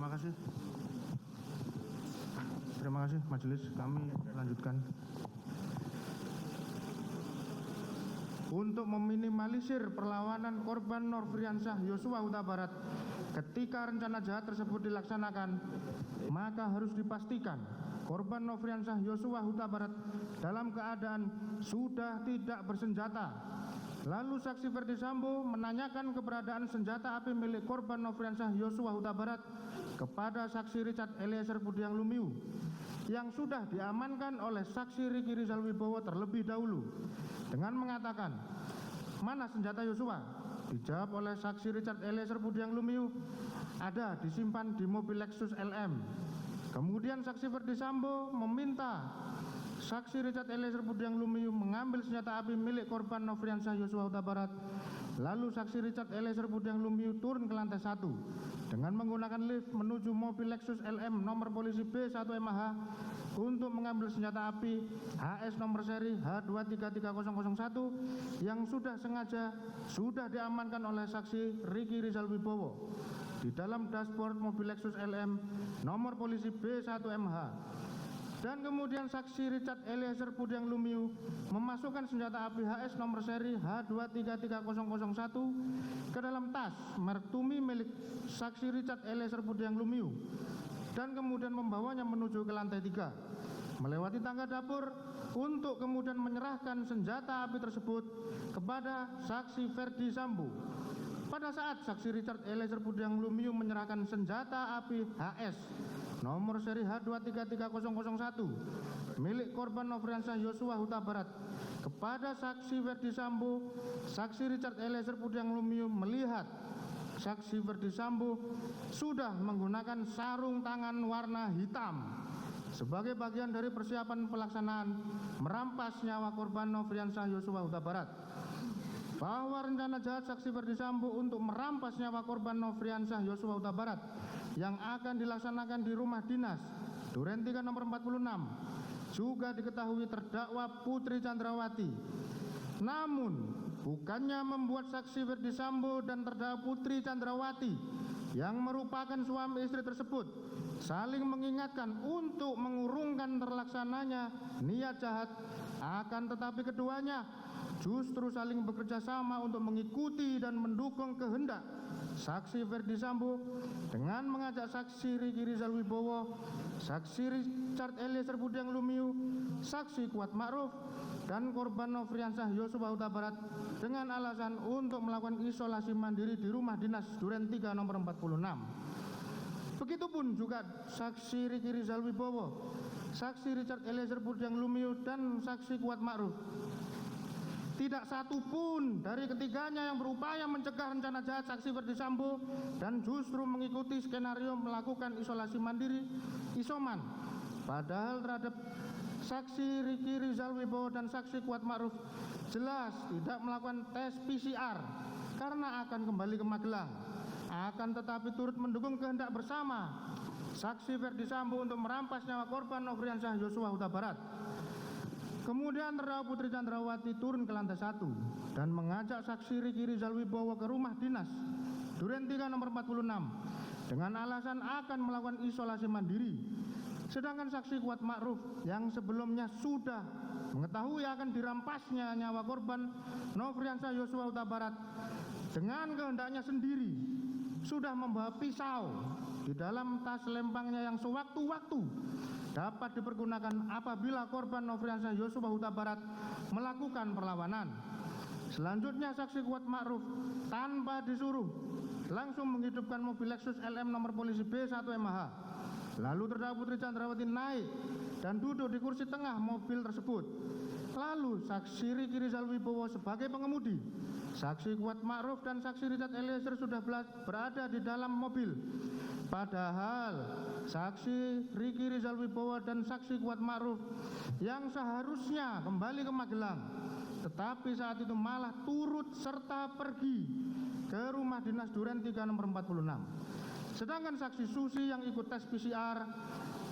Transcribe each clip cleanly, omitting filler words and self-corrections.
Terima kasih. Terima kasih majelis, kami lanjutkan. Untuk meminimalisir perlawanan korban Nofriansyah Yosua Huta Barat ketika rencana jahat tersebut dilaksanakan, maka harus dipastikan korban Nofriansyah Yosua Huta Barat dalam keadaan sudah tidak bersenjata. Lalu saksi Ferdi Sambo menanyakan keberadaan senjata api milik korban Nofriansyah Yosua Huta Barat kepada saksi Richard Eliezer Budiang Lumiu yang sudah diamankan oleh saksi Riki Rizal Wibowo terlebih dahulu dengan mengatakan, "Mana senjata Yosua?" Dijawab oleh saksi Richard Eliezer Budiang Lumiu, "Ada, disimpan di mobil Lexus LM." Kemudian saksi Ferdi Sambo meminta saksi Richard Eliezer Budiang Lumiu mengambil senjata api milik korban Nofriansyah Yosua Huta Barat. Lalu saksi Richard Eliezer Budiang Lumiu turun ke lantai 1 dengan menggunakan lift menuju mobil Lexus LM nomor polisi B1MH untuk mengambil senjata api HS nomor seri H233001 yang sudah diamankan oleh saksi Riki Rizal Wibowo di dalam dashboard mobil Lexus LM nomor polisi B1MH. Dan kemudian saksi Richard Eliezer Budiang Lumiu memasukkan senjata api HS nomor seri H233001 ke dalam tas merek Tumi milik saksi Richard Eliezer Budiang Lumiu dan kemudian membawanya menuju ke lantai 3, melewati tangga dapur untuk kemudian menyerahkan senjata api tersebut kepada saksi Ferdi Sambo. Pada saat saksi Richard Eliezer Budiang Lumiu menyerahkan senjata api HS nomor seri H233001 milik korban Nofriansyah Yosua Huta Barat kepada saksi Ferdi Sambo, saksi Richard Eliezer Budiang Lumiu melihat saksi Ferdi Sambo sudah menggunakan sarung tangan warna hitam sebagai bagian dari persiapan pelaksanaan merampas nyawa korban Nofriansyah Yosua Huta Barat. Bahwa rencana jahat saksi Ferdi Sambo untuk merampas nyawa korban Nofriansyah Yosua Huta Barat yang akan dilaksanakan di rumah dinas Duren 3 nomor 46 juga diketahui terdakwa Putri Chandrawati. Namun bukannya membuat saksi Ferdi Sambo dan terdakwa Putri Chandrawati yang merupakan suami istri tersebut saling mengingatkan untuk mengurungkan terlaksananya niat jahat, akan tetapi keduanya justru saling bekerja sama untuk mengikuti dan mendukung kehendak saksi Ferdi Sambo dengan mengajak saksi Riki Rizal Wibowo, saksi Richard Eliezer Budiang Lumiu, saksi Kuat Ma'ruf, dan korban Nofriansyah Yosua Huta Barat dengan alasan untuk melakukan isolasi mandiri di rumah dinas Duren 3 nomor 46. Begitupun juga saksi Riki Rizal Wibowo, saksi Richard Eliezer Budiang Lumiu, dan saksi Kuat Ma'ruf. Tidak satu pun dari ketiganya yang berupaya mencegah rencana jahat saksi Ferdi Sambo dan justru mengikuti skenario melakukan isolasi mandiri isoman. Padahal terhadap saksi Riki Rizal Wibowo dan saksi Kuat Ma'ruf jelas tidak melakukan tes PCR karena akan kembali ke Magelang, akan tetapi turut mendukung kehendak bersama saksi Ferdi Sambo untuk merampas nyawa korban Nofriansyah Yosua Huta Barat. Kemudian terdakwa Putri Chandrawati turun ke lantai 1 dan mengajak saksi Riki Rizal Wibowo ke rumah dinas Duren 3 nomor 46 dengan alasan akan melakukan isolasi mandiri. Sedangkan saksi Kuat Ma'ruf yang sebelumnya sudah mengetahui akan dirampasnya nyawa korban Nofriansyah Yosua Huta Barat dengan kehendaknya sendiri sudah membawa pisau di dalam tas lempangnya yang sewaktu-waktu dapat dipergunakan apabila korban Nofriansyah Yosua Huta Barat melakukan perlawanan. Selanjutnya saksi Kuat Ma'ruf tanpa disuruh langsung menghidupkan mobil Lexus LM nomor polisi B1MH. Lalu terdakwa Putri Chandrawati naik dan duduk di kursi tengah mobil tersebut. Lalu saksi Riki Rizal Wibowo sebagai pengemudi, saksi Kuat Ma'ruf dan saksi Richard Eliezer sudah berada di dalam mobil. Padahal saksi Riki Rizal Wibowo dan saksi Kuat Ma'ruf yang seharusnya kembali ke Magelang, tetapi saat itu malah turut serta pergi ke rumah dinas Duren 3 nomor 46. Sedangkan saksi Susi yang ikut tes PCR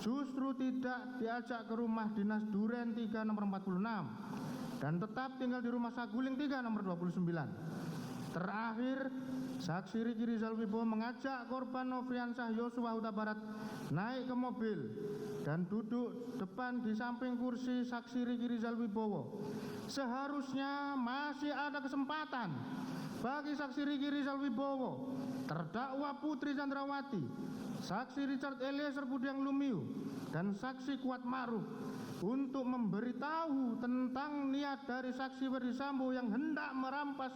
justru tidak diajak ke rumah dinas Duren 3 nomor 46 dan tetap tinggal di rumah Saguling 3 nomor 29. Terakhir, saksi Riki Rizal Wibowo mengajak korban Nofriansyah Yosua Huta Barat naik ke mobil dan duduk depan di samping kursi saksi Riki Rizal Wibowo. Seharusnya masih ada kesempatan bagi saksi Riki Rizal Wibowo, terdakwa Putri Chandrawati, saksi Richard Eliezer Budiang Lumiu, dan saksi Kuat Ma'ruf untuk memberitahu tentang niat dari saksi Ferdi Sambo yang hendak merampas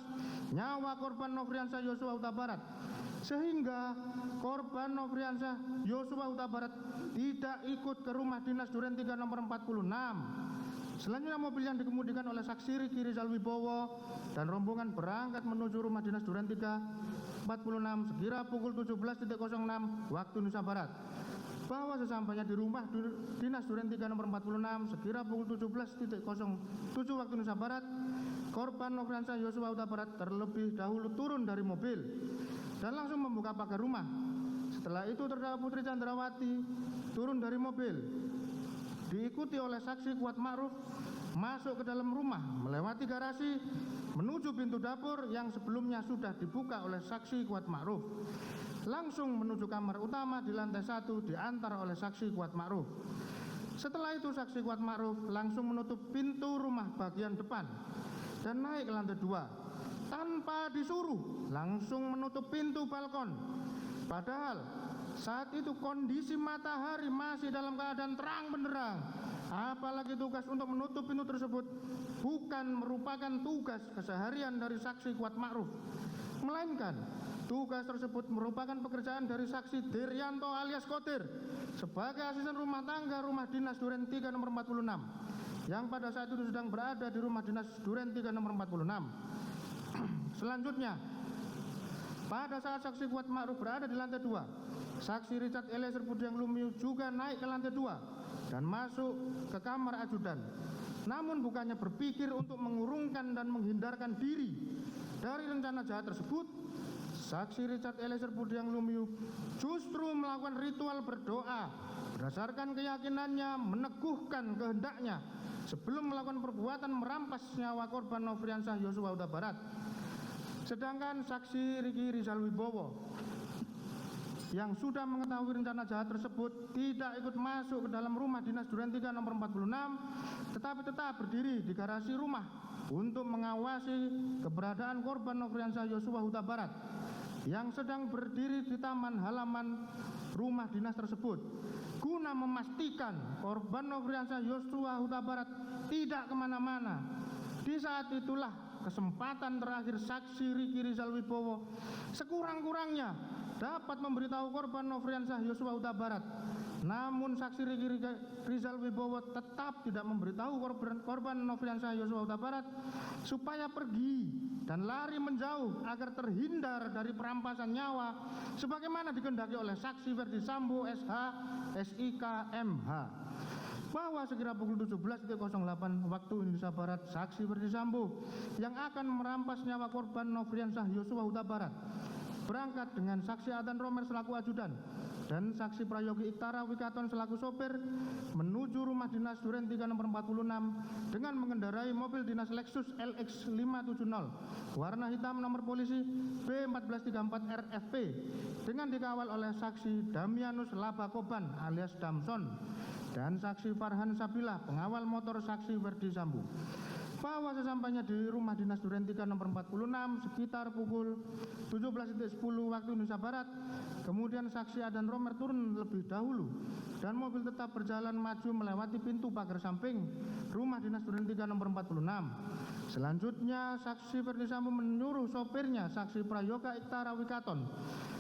nyawa korban Nofriansyah Yosua Huta Barat, sehingga korban Nofriansyah Yosua Huta Barat tidak ikut ke rumah dinas Duren 3 nomor 46. Selanjutnya mobil yang dikemudikan oleh saksi Riki Rizal Wibowo dan rombongan berangkat menuju rumah dinas Duren 3 46 sekira pukul 17.06 waktu Indonesia Barat. Bahwa sesampainya di rumah dinas Duren 3 nomor 46 sekira pukul 17.07 waktu Indonesia Barat, korban Nofriansyah Yosua Huta Barat terlebih dahulu turun dari mobil dan langsung membuka pagar rumah. Setelah itu terdakwa Putri Chandrawati turun dari mobil, diikuti oleh saksi Kuat Ma'ruf masuk ke dalam rumah melewati garasi menuju pintu dapur yang sebelumnya sudah dibuka oleh saksi Kuat Ma'ruf, langsung menuju kamar utama di lantai 1 diantar oleh saksi Kuat Ma'ruf. Setelah itu saksi Kuat Ma'ruf langsung menutup pintu rumah bagian depan dan naik ke lantai 2 tanpa disuruh, langsung menutup pintu balkon. Padahal saat itu kondisi matahari masih dalam keadaan terang benderang, apalagi tugas untuk menutup pintu tersebut bukan merupakan tugas keseharian dari saksi Kuat Ma'ruf, melainkan tugas tersebut merupakan pekerjaan dari saksi Diryanto alias Kodir sebagai asisten rumah tangga rumah dinas Duren 3 nomor 46 yang pada saat itu sedang berada di rumah dinas Duren 3 nomor 46. Selanjutnya, pada saat saksi Kuat Ma'ruf berada di lantai 2, saksi Richard Eliezer Budiang Lumiu juga naik ke lantai 2 dan masuk ke kamar ajudan. Namun bukannya berpikir untuk mengurungkan dan menghindarkan diri dari rencana jahat tersebut, saksi Richard Eliezer Budiang Lumiu justru melakukan ritual berdoa berdasarkan keyakinannya meneguhkan kehendaknya sebelum melakukan perbuatan merampas nyawa korban Nofriansyah Yosua Huta Barat. Sedangkan saksi Riki Rizal Wibowo yang sudah mengetahui rencana jahat tersebut tidak ikut masuk ke dalam rumah dinas Duren 3 nomor 46, tetapi tetap berdiri di garasi rumah untuk mengawasi keberadaan korban Nofriansyah Yosua Huta Barat yang sedang berdiri di taman halaman rumah dinas tersebut, guna memastikan korban Nofriansyah Yosua Huta Barat tidak kemana-mana. Di saat itulah kesempatan terakhir saksi Riki Rizal Wibowo sekurang-kurangnya dapat memberitahu korban Nofriansyah Yosua Huta Barat. Namun saksi Riki Rizal Wibowo tetap tidak memberitahu korban Nofriansyah Yosua Huta Barat supaya pergi dan lari menjauh agar terhindar dari perampasan nyawa sebagaimana dikehendaki oleh saksi Ferdi Sambo SH SIK MH. Bahwa sekira pukul 17.08 waktu Indonesia Barat, saksi Ferdi Sambo yang akan merampas nyawa korban Nofriansyah Yosua Huta Barat berangkat dengan saksi Adan Romer selaku ajudan dan saksi Prayogi Iktara Wikaton selaku sopir menuju rumah dinas Duren 3 nomor 46 dengan mengendarai mobil dinas Lexus LX 570 warna hitam nomor polisi B1434 RFP dengan dikawal oleh saksi Damianus Labakoban alias Damson dan saksi Farhan Sabila pengawal motor saksi Ferdi Sambo. Bahwa sesampainya di rumah dinas Duren 3 nomor 46 sekitar pukul 17.10 waktu Indonesia Barat, kemudian saksi Adan Romer turun lebih dahulu dan mobil tetap berjalan maju melewati pintu pagar samping rumah dinas Duren 3 nomor 46. Selanjutnya saksi Ferdi Sambo menyuruh sopirnya saksi Prayoga Iktara Wikaton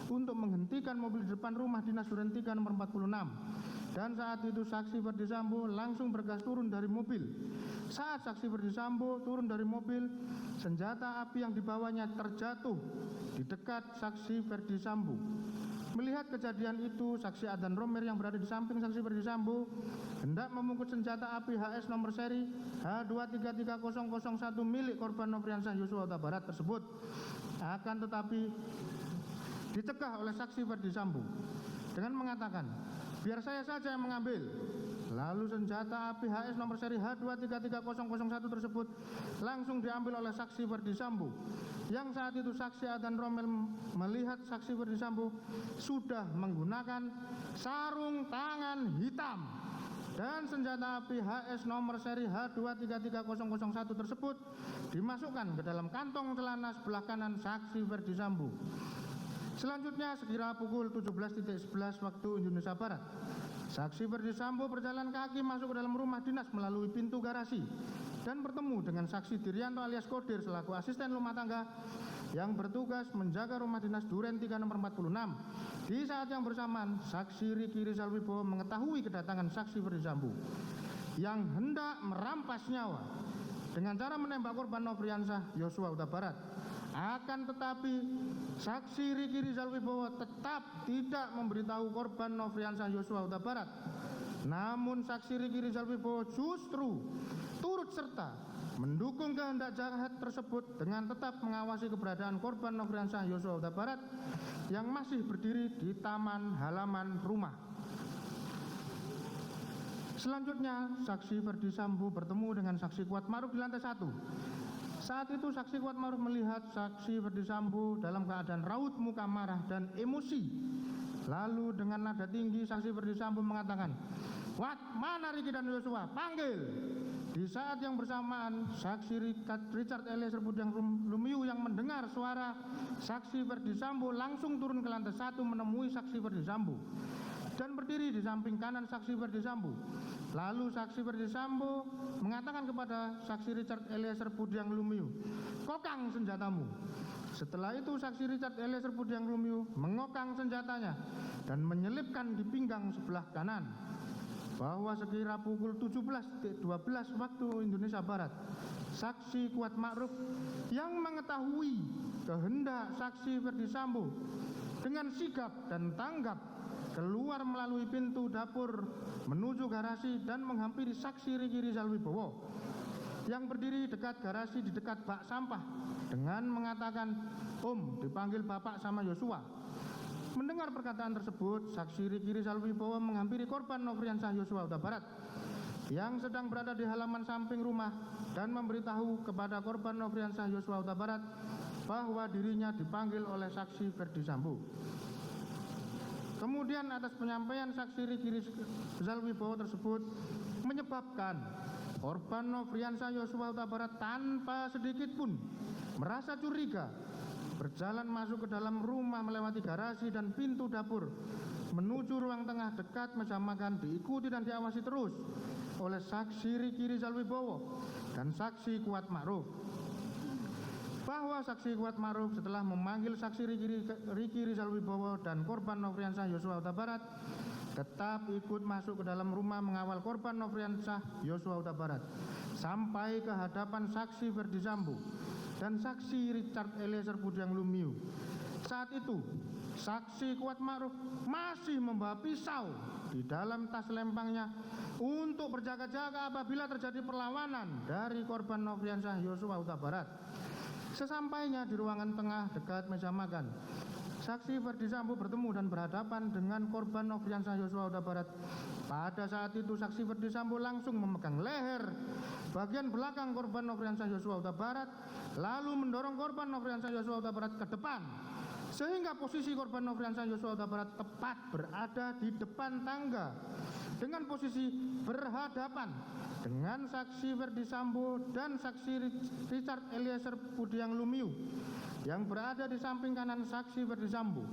untuk menghentikan mobil di depan rumah dinas Duren 3 nomor 46. Dan saat itu saksi Ferdi Sambo langsung bergas turun dari mobil. Saat saksi Ferdi Sambo turun dari mobil, senjata api yang dibawanya terjatuh di dekat saksi Ferdi Sambo. Melihat kejadian itu, saksi Adan Romer yang berada di samping saksi Ferdi Sambo hendak memungkut senjata api HS nomor seri H233001 milik korban Nofriansyah Yosua Huta Barat tersebut. Akan tetapi dicegah oleh saksi Ferdi Sambo. dengan mengatakan, biar saya saja yang mengambil. Lalu senjata api HS nomor seri H233001 tersebut langsung diambil oleh saksi Ferdi Sambo. Yang saat itu saksi Adnan Romel melihat saksi Ferdi Sambo sudah menggunakan sarung tangan hitam. Dan senjata api HS nomor seri H233001 tersebut dimasukkan ke dalam kantong celana sebelah kanan saksi Ferdi Sambo. Selanjutnya sekira pukul 17.11 waktu Indonesia Barat, saksi Ferdi Sambo berjalan kaki masuk ke dalam rumah dinas melalui pintu garasi dan bertemu dengan saksi Diryanto alias Kodir selaku asisten rumah tangga yang bertugas menjaga rumah dinas Duren 3 nomor 46. Di saat yang bersamaan, saksi Riki Rizal Wibowo mengetahui kedatangan saksi Ferdi Sambo yang hendak merampas nyawa dengan cara menembak korban Nofriansyah Yosua Huta Barat. Akan tetapi saksi Riki Rizal Wibowo tetap tidak memberitahu korban Nofriansyah Yosua Huta Barat. Namun saksi Riki Rizal Wibowo justru turut serta mendukung kehendak jahat tersebut dengan tetap mengawasi keberadaan korban Nofriansyah Yosua Huta Barat yang masih berdiri di taman halaman rumah. Selanjutnya saksi Ferdi Sambo bertemu dengan saksi Kuat Ma'ruf di lantai 1. Saat itu saksi Kuat Ma'ruf melihat saksi Ferdi Sambo dalam keadaan raut muka marah dan emosi. Lalu dengan nada tinggi saksi Ferdi Sambo mengatakan, "Wat, mana Riki dan Yosua? Panggil!" Di saat yang bersamaan, saksi Richard Eliezer Budiang Lumiu yang mendengar suara saksi Ferdi Sambo langsung turun ke lantai 1 menemui saksi Ferdi Sambo dan berdiri di samping kanan saksi Ferdi Sambo. Lalu saksi Ferdi Sambo mengatakan kepada saksi Richard Eliezer Budiang Lumiu, "Kokang senjatamu." Setelah itu saksi Richard Eliezer Budiang Lumiu mengokang senjatanya dan menyelipkan di pinggang sebelah kanan. Bahwa sekira pukul 17.12 waktu Indonesia Barat, saksi Kuat Ma'ruf yang mengetahui kehendak saksi Ferdi Sambo dengan sigap dan tanggap keluar melalui pintu dapur menuju garasi dan menghampiri saksi Riki Rizal Wibowo yang berdiri dekat garasi di dekat bak sampah dengan mengatakan, "Om, dipanggil bapak sama Yosua." Mendengar perkataan tersebut, saksi Riki Rizal Wibowo menghampiri korban Nofriansyah Yosua Huta Barat yang sedang berada di halaman samping rumah dan memberitahu kepada korban Nofriansyah Yosua Huta Barat bahwa dirinya dipanggil oleh saksi Ferdi Sambo. Kemudian atas penyampaian saksi Riki Rizal Wibowo tersebut menyebabkan korban Nofriansyah Yosua Huta Barat tanpa sedikit pun merasa curiga berjalan masuk ke dalam rumah melewati garasi dan pintu dapur menuju ruang tengah dekat meja makan, diikuti dan diawasi terus oleh saksi Riki Rizal Wibowo dan saksi Kuat Ma'ruf. Bahwa saksi Kuat Ma'ruf setelah memanggil saksi Riki Rizal Wibowo dan korban Nofriansyah Yosua Huta Barat tetap ikut masuk ke dalam rumah mengawal korban Nofriansyah Yosua Huta Barat sampai ke hadapan saksi Ferdi Sambo dan saksi Richard Eliezer Budiang Lumiu. Saat itu saksi Kuat Ma'ruf masih membawa pisau di dalam tas lempangnya untuk berjaga-jaga apabila terjadi perlawanan dari korban Nofriansyah Yosua Huta Barat. Sesampainya di ruangan tengah dekat meja makan, saksi Ferdi Sambo bertemu dan berhadapan dengan korban Nofriansyah Yosua Huta Barat. Pada saat itu saksi Ferdi Sambo langsung memegang leher bagian belakang korban Nofriansyah Yosua Huta Barat, lalu mendorong korban Nofriansyah Yosua Huta Barat ke depan sehingga posisi korban Nofriansyah Yosua Huta Barat tepat berada di depan tangga dengan posisi berhadapan dengan saksi Ferdi Sambo dan saksi Richard Eliezer Budiang Lumiu yang berada di samping kanan saksi Ferdi Sambo.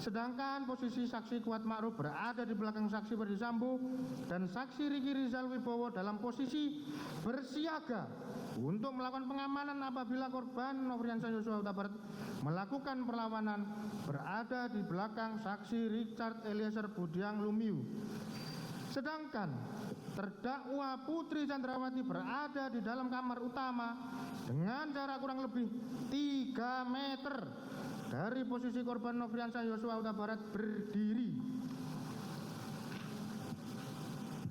Sedangkan posisi saksi Kuat Ma'ruf berada di belakang saksi Ferdi Sambo dan saksi Riki Rizal Wibowo dalam posisi bersiaga untuk melakukan pengamanan apabila korban Nofriansyah Yosua Huta Barat melakukan perlawanan berada di belakang saksi Richard Eliezer Budiang Lumiu. Sedangkan terdakwa Putri Chandrawati berada di dalam kamar utama dengan jarak kurang lebih 3 meter dari posisi korban Nofriansyah Yosua Huta Barat berdiri.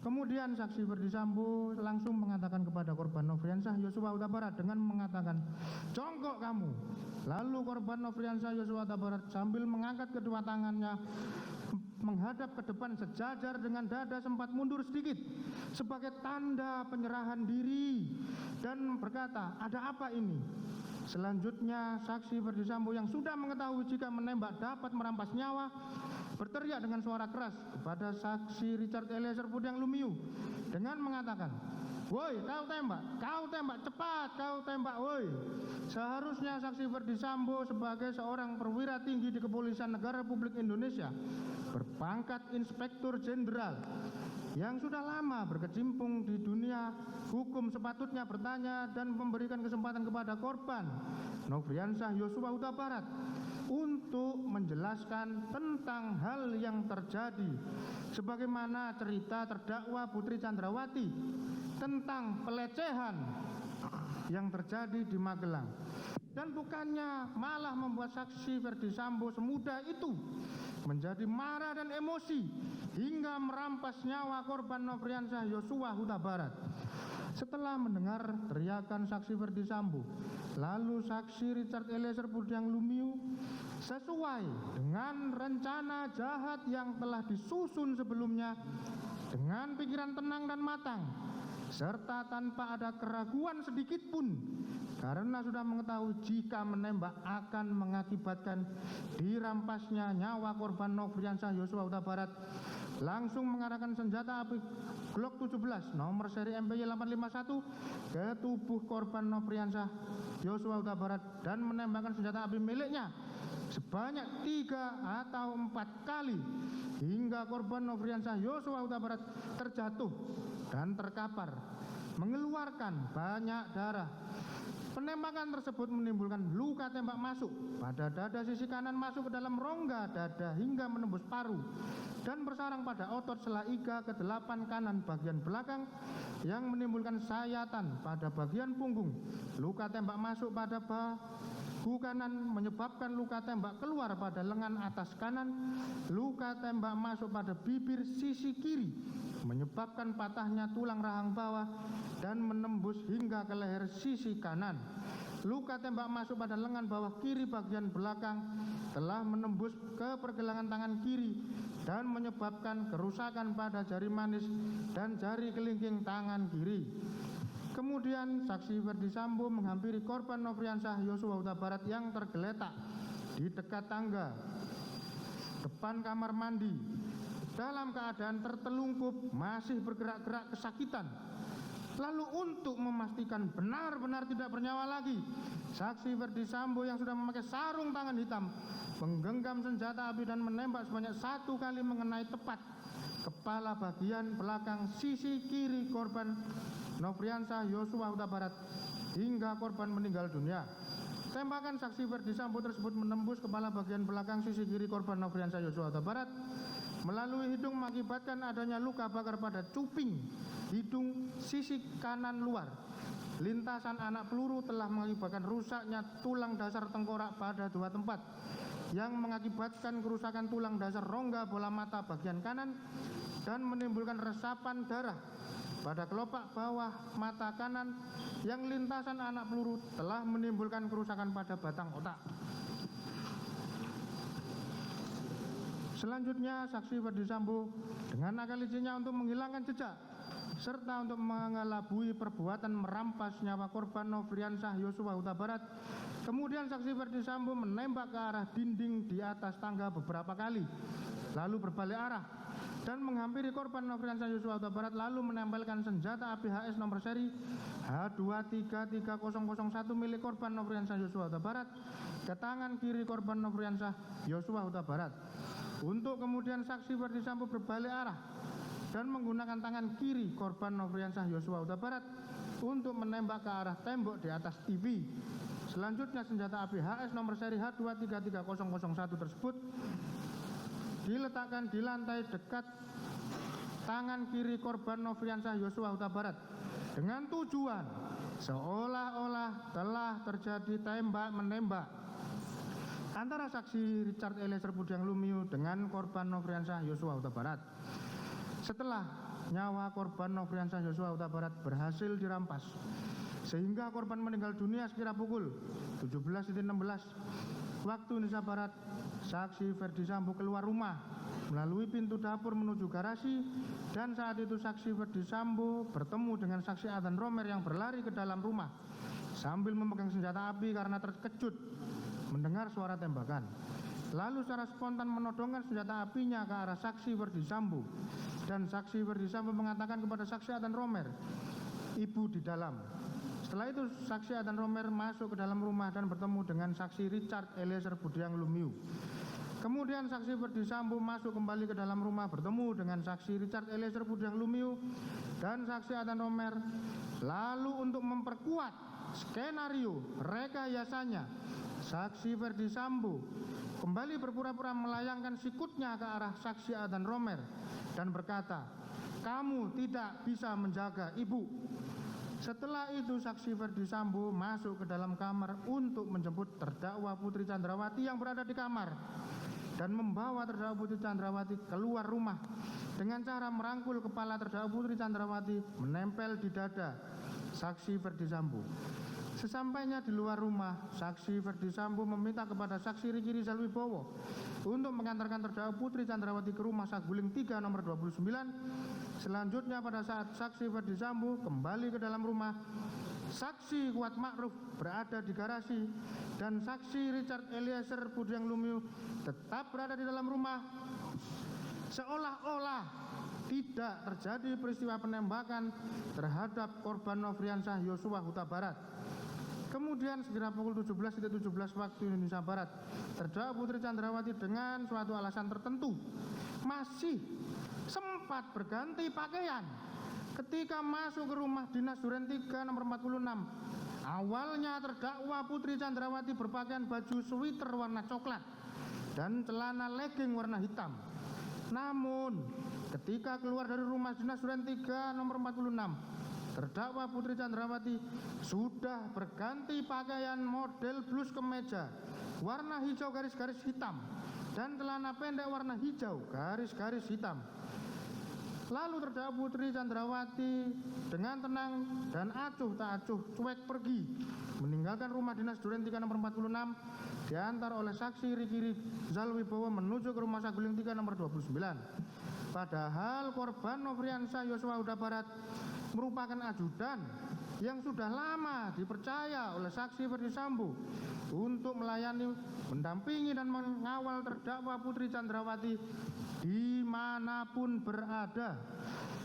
Kemudian saksi Ferdi Sambo langsung mengatakan kepada korban Nofriansyah Yosua Huta Barat dengan mengatakan, "Jongkok kamu." Lalu korban Nofriansyah Yosua Huta Barat sambil mengangkat kedua tangannya menghadap ke depan sejajar dengan dada sempat mundur sedikit sebagai tanda penyerahan diri dan berkata, "Ada apa ini?" Selanjutnya saksi Ferdisambo yang sudah mengetahui jika menembak dapat merampas nyawa berteriak dengan suara keras kepada saksi Richard Eliezer Budiang Lumiu dengan mengatakan, "Woi, kau tembak, cepat kau tembak, woi." Seharusnya saksi Ferdisambo sebagai seorang perwira tinggi di Kepolisian Negara Republik Indonesia berpangkat Inspektur Jenderal yang sudah lama berkecimpung di dunia hukum sepatutnya bertanya dan memberikan kesempatan kepada korban Nofriansah Yosua Huta Barat untuk menjelaskan tentang hal yang terjadi sebagaimana cerita terdakwa Putri Chandrawati tentang pelecehan yang terjadi di Magelang, dan bukannya malah membuat saksi Ferdisambo semudah itu menjadi marah dan emosi hingga merampas nyawa korban Nofriansah Yosua Huta Barat. Setelah mendengar teriakan saksi Ferdisambo, lalu saksi Richard Eliezer Budiang Lumiu sesuai dengan rencana jahat yang telah disusun sebelumnya dengan pikiran tenang dan matang serta tanpa ada keraguan sedikit pun karena sudah mengetahui jika menembak akan mengakibatkan dirampasnya nyawa korban Nofriansah Yosua Huta Barat, langsung mengarahkan senjata api Glock 17 nomor seri MPY 851 ke tubuh korban Nofriansah Yosua Huta Barat dan menembakkan senjata api miliknya sebanyak 3 atau 4 kali hingga korban Nofriansah Yosua Huta Barat terjatuh dan terkapar mengeluarkan banyak darah. Penembakan tersebut menimbulkan luka tembak masuk pada dada sisi kanan masuk ke dalam rongga dada hingga menembus paru dan bersarang pada otot sela iga ke-8 kanan bagian belakang yang menimbulkan sayatan pada bagian punggung. Luka tembak masuk pada bahu kanan menyebabkan luka tembak keluar pada lengan atas kanan. Luka tembak masuk pada bibir sisi kiri menyebabkan patahnya tulang rahang bawah dan menembus hingga ke leher sisi kanan. Luka tembak masuk pada lengan bawah kiri bagian belakang telah menembus ke pergelangan tangan kiri dan menyebabkan kerusakan pada jari manis dan jari kelingking tangan kiri. Kemudian saksi Ferdisambo menghampiri korban Nofriansah Yosua Huta Barat yang tergeletak di dekat tangga depan kamar mandi dalam keadaan tertelungkup masih bergerak-gerak kesakitan. Lalu untuk memastikan benar-benar tidak bernyawa lagi, saksi Ferdisambo yang sudah memakai sarung tangan hitam menggenggam senjata api dan menembak sebanyak 1 kali mengenai tepat kepala bagian belakang sisi kiri korban Nofriansah Yosua Huta Barat hingga korban meninggal dunia. Tembakan saksi Ferdisambo tersebut menembus kepala bagian belakang sisi kiri korban Nofriansah Yosua Huta Barat melalui hidung mengakibatkan adanya luka bakar pada cuping hidung sisi kanan luar. Lintasan anak peluru telah mengakibatkan rusaknya tulang dasar tengkorak pada 2 tempat yang mengakibatkan kerusakan tulang dasar rongga bola mata bagian kanan dan menimbulkan resapan darah pada kelopak bawah mata kanan yang lintasan anak peluru telah menimbulkan kerusakan pada batang otak. Selanjutnya saksi Ferdisambo dengan akal izinnya untuk menghilangkan jejak serta untuk mengelabui perbuatan merampas nyawa korban Nofriansah Yosua Huta Barat. Kemudian saksi Ferdisambo menembak ke arah dinding di atas tangga beberapa kali, lalu berbalik arah dan menghampiri korban Nofriansah Yosua Huta Barat lalu menempelkan senjata api HS nomor seri H233001 milik korban Nofriansah Yosua Huta Barat ke tangan kiri korban Nofriansah Yosua Huta Barat. Untuk kemudian saksi Ferdisambo berbalik arah dan menggunakan tangan kiri korban Nofriansah Yosua Huta Barat untuk menembak ke arah tembok di atas TV. Selanjutnya senjata api HS nomor seri H233001 tersebut diletakkan di lantai dekat tangan kiri korban Nofriansah Yosua Huta Barat dengan tujuan seolah-olah telah terjadi tembak-menembak antara saksi Richard Eliezer Budiang Lumiu dengan korban Nofriansah Yosua Huta Barat. Setelah nyawa korban Nofriansah Yosua Huta Barat berhasil dirampas sehingga korban meninggal dunia sekira pukul 17.16 waktu Indonesia Barat, saksi Ferdisambo keluar rumah melalui pintu dapur menuju garasi, dan saat itu saksi Ferdi Sambo bertemu dengan saksi Adhan Romer yang berlari ke dalam rumah sambil memegang senjata api karena terkejut mendengar suara tembakan. Lalu secara spontan menodongkan senjata apinya ke arah saksi Ferdi Sambo, dan saksi Ferdi Sambo mengatakan kepada saksi Adhan Romer, "Ibu di dalam." Setelah itu saksi Adhan Romer masuk ke dalam rumah dan bertemu dengan saksi Richard Eliezer Budiang Lumiu. Kemudian saksi Ferdi Sambo masuk kembali ke dalam rumah bertemu dengan saksi Richard Eliezer Budiang Lumiu dan saksi Adhan Romer. Lalu untuk memperkuat skenario rekayasanya, saksi Ferdi Sambo kembali berpura-pura melayangkan sikutnya ke arah saksi Adhan Romer dan berkata, "Kamu tidak bisa menjaga ibu." Setelah itu saksi Ferdi Sambo masuk ke dalam kamar untuk menjemput terdakwa Putri Chandrawati yang berada di kamar dan membawa terdakwa Putri Chandrawati keluar rumah dengan cara merangkul kepala terdakwa Putri Chandrawati menempel di dada saksi Ferdi Sambo. Sesampainya di luar rumah, saksi Ferdi Sambo meminta kepada saksi Riki Rizal Wibowo untuk mengantarkan terdakwa Putri Chandrawati ke rumah Saguling 3 nomor 29. Selanjutnya pada saat saksi Ferdi Sambo kembali ke dalam rumah, saksi Kuat Ma'ruf berada di garasi dan saksi Richard Eliezer Budiang Lumiu tetap berada di dalam rumah, seolah-olah tidak terjadi peristiwa penembakan terhadap korban Nofriansah Yosua Huta Barat. Kemudian sekira pukul 17.17 waktu Indonesia Barat, terdakwa Putri Chandrawati dengan suatu alasan tertentu masih sempat berganti pakaian ketika masuk ke rumah dinas Duren 3 nomor 46. Awalnya terdakwa Putri Chandrawati berpakaian baju sweater warna coklat dan celana legging warna hitam. Namun ketika keluar dari rumah dinas Duren 3 nomor 46, terdakwa Putri Chandrawati sudah berganti pakaian model blus kemeja warna hijau garis-garis hitam dan celana pendek warna hijau garis-garis hitam. Lalu terdakwa Putri Chandrawati dengan tenang dan acuh tak acuh cuek pergi meninggalkan rumah dinas Duren 3 nomor 46, diantar oleh saksi Riki Rizal Wibowo menuju ke rumah Saguling 3 nomor 29. Padahal korban Nofriansah Yosua Huta Barat merupakan ajudan yang sudah lama dipercaya oleh saksi Ferdi Sambo untuk melayani, mendampingi dan mengawal terdakwa Putri Chandrawati dimanapun berada.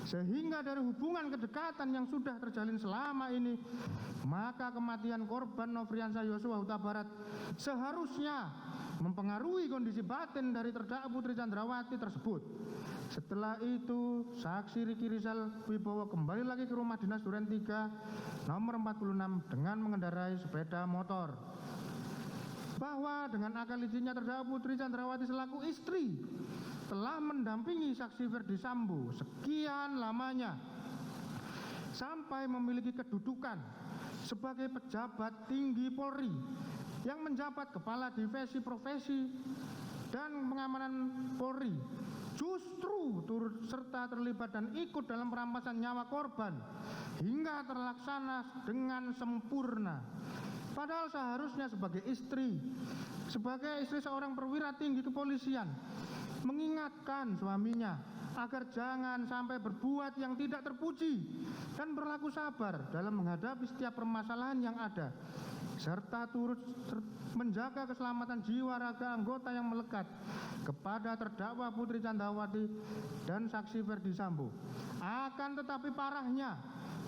Sehingga dari hubungan kedekatan yang sudah terjalin selama ini, maka kematian korban Nofriansah Yosua Huta Barat seharusnya mempengaruhi kondisi batin dari terdakwa Putri Chandrawati tersebut. Setelah itu, saksi Riki Rizal Wibowo kembali lagi ke rumah dinas Duren 3 nomor 46 dengan mengendarai sepeda motor. Bahwa dengan akal izinnya terdakwa Putri Chandrawati selaku istri telah mendampingi saksi Ferdi Sambo sekian lamanya sampai memiliki kedudukan sebagai pejabat tinggi Polri yang menjabat kepala divisi profesi dan pengamanan Polri, justru turut serta terlibat dan ikut dalam perampasan nyawa korban hingga terlaksana dengan sempurna. Padahal seharusnya sebagai istri seorang perwira tinggi kepolisian mengingatkan suaminya agar jangan sampai berbuat yang tidak terpuji dan berlaku sabar dalam menghadapi setiap permasalahan yang ada, serta turut menjaga keselamatan jiwa raga anggota yang melekat kepada terdakwa Putri Chandrawati dan saksi Ferdi Sambo. Akan tetapi parahnya,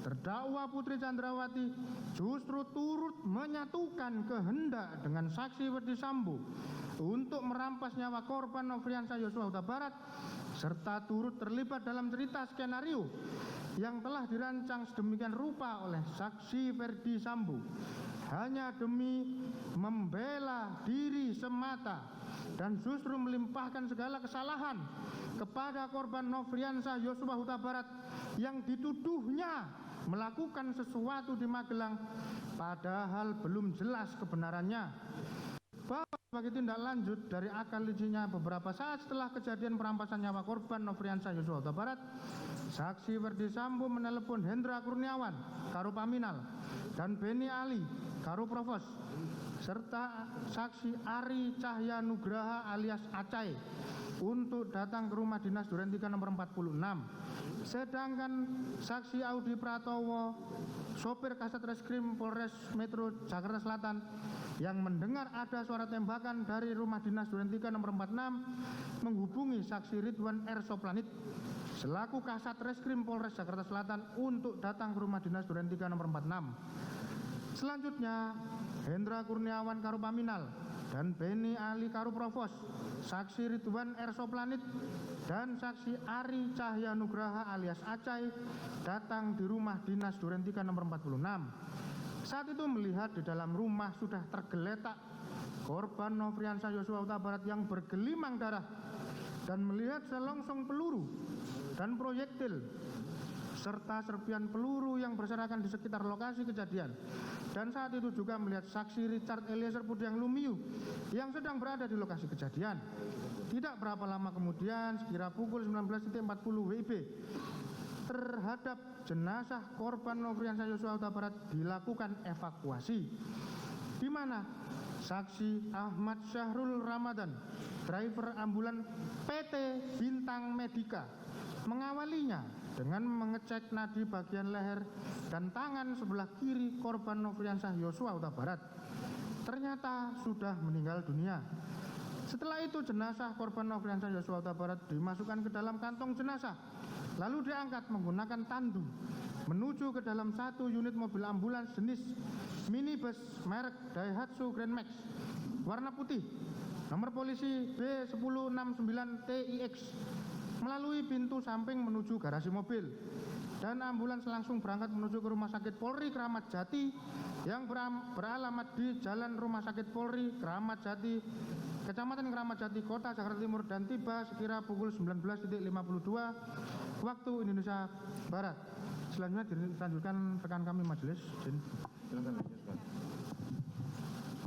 terdakwa Putri Chandrawati justru turut menyatukan kehendak dengan saksi Ferdi Sambo untuk merampas nyawa korban Nofriansah Yosua Huta Barat, serta turut terlibat dalam cerita skenario yang telah dirancang sedemikian rupa oleh saksi Ferdi Sambo hanya demi membela diri semata dan justru melimpahkan segala kesalahan kepada korban Nofriansah Yosua Huta Barat yang dituduhnya melakukan sesuatu di Magelang padahal belum jelas kebenarannya. Bahwa sebagai tindak lanjut dari akal izinnya beberapa saat setelah kejadian perampasan nyawa korban Nofriansah Yosua Huta Barat, saksi Ferdi Sambo menelepon Hendra Kurniawan, Karo Paminal, dan Beni Ali, Karo Provos, serta saksi Ari Cahya Nugraha alias Acai untuk datang ke rumah dinas Duren 3 nomor 46. Sedangkan saksi Audi Pratowo, sopir Kasat Reskrim Polres Metro Jakarta Selatan, yang mendengar ada suara tembakan dari rumah dinas Duren 3 nomor 46 menghubungi saksi Ridwan R. Soplanit selaku Kasat Reskrim Polres Jakarta Selatan untuk datang ke rumah dinas Duren 3 nomor 46. Selanjutnya, Hendra Kurniawan Karupaminal dan Beni Ali Karuprovos, saksi Ridwan R. Soplanit dan saksi Ari Cahya Nugraha alias Acai datang di rumah dinas Duren 3 nomor 46. Saat itu melihat di dalam rumah sudah tergeletak korban Nofriansah Yosua Huta Barat yang bergelimang darah dan melihat selongsong peluru dan proyektil serta serpian peluru yang berserakan di sekitar lokasi kejadian. Dan saat itu juga melihat saksi Richard Eliezer Pudiang Lumiu yang sedang berada di lokasi kejadian. Tidak berapa lama kemudian, sekira pukul 19.40 WIB, terhadap jenazah korban Nofriansah Yosua Huta Barat dilakukan evakuasi, di mana saksi Ahmad Syahrul Ramadan, driver ambulan PT Bintang Medika, mengawalinya dengan mengecek nadi bagian leher dan tangan sebelah kiri korban Nofriansah Yosua Huta Barat. Ternyata sudah meninggal dunia. Setelah itu jenazah korban Nofriansah Yosua Huta Barat dimasukkan ke dalam kantong jenazah, lalu diangkat menggunakan tandu menuju ke dalam satu unit mobil ambulans jenis minibus merek Daihatsu Grand Max warna putih nomor polisi B1069TIX melalui pintu samping menuju garasi mobil, dan ambulans langsung berangkat menuju ke Rumah Sakit Polri Kramat Jati yang beralamat di Jalan Rumah Sakit Polri Kramat Jati, Kecamatan Kramat Jati, Kota Jakarta Timur, dan tiba sekira pukul 19.52 waktu Indonesia Barat. Selanjutnya dilanjutkan rekan kami majelis. Silakan.